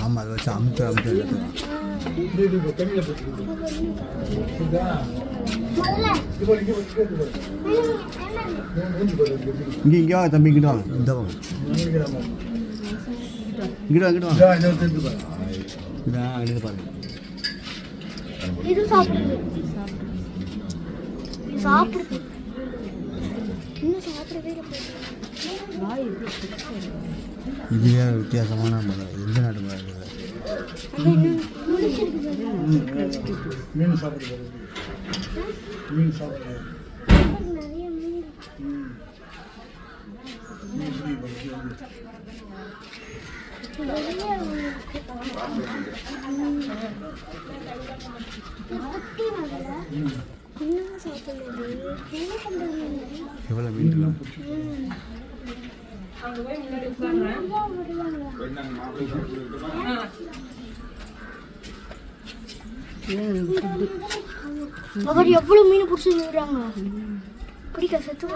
ஆமாம் அதை வச்சு அமுத்து இங்கே வாங்க தம்பி, இங்கிட்டு வாங்க, இந்த வாங்க, இங்கிட்டு வாங்க, அங்கிட்டு பாருங்க. இது சாப்பிடுது, சாப்பிடுது, இன்னும் சாப்பிடவே இல்லை. இது வேற வித்தியாசமான மரம், எந்த நாட்டு மரம் இது? மீன் சாப்பிடுறது, மீன் சாப்பிடுறது. எவ்வளோ மீன் அவர் எவ்வளவு மீன் பிடிச்சி விடுறாங்க, பிடிக்க செத்து